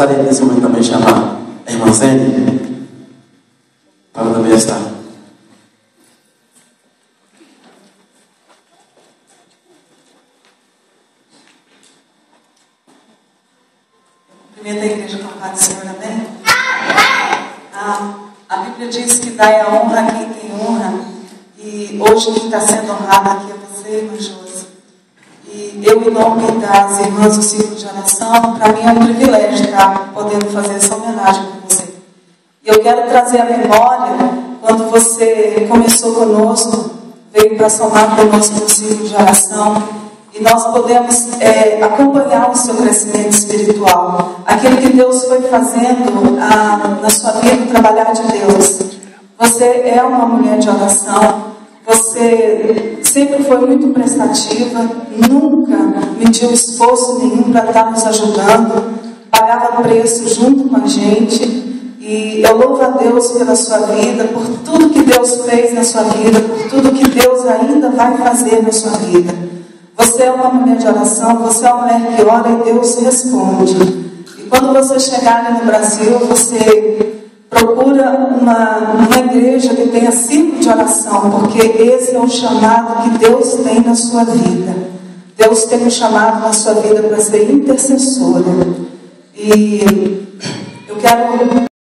gostaria nesse momento também de chamar a irmã Zene para também estar. Cumprimento a igreja com a paz do Senhor, amém? A Bíblia diz que dai a honra a quem tem honra. E hoje quem está sendo honrado aqui é você, irmã Josi. E eu, em nome das irmãs do círculo de oração, para mim é um privilégio estar podendo fazer essa homenagem com você. E eu quero trazer à memória quando você começou conosco, veio para somar conosco no círculo de oração. E nós podemos acompanhar o seu crescimento espiritual. Aquilo que Deus foi fazendo na sua vida, o trabalhar de Deus. Você é uma mulher de oração. Você sempre foi muito prestativa. Nunca mediu esforço nenhum para estar nos ajudando. Pagava preço junto com a gente. E eu louvo a Deus pela sua vida, por tudo que Deus fez na sua vida, por tudo que Deus ainda vai fazer na sua vida. Você é uma mulher de oração, você é uma mulher que ora e Deus responde. E quando você chegar ali no Brasil, você procura uma igreja que tenha círculo de oração, porque esse é o chamado que Deus tem na sua vida. Deus tem um chamado na sua vida para ser intercessora. E eu quero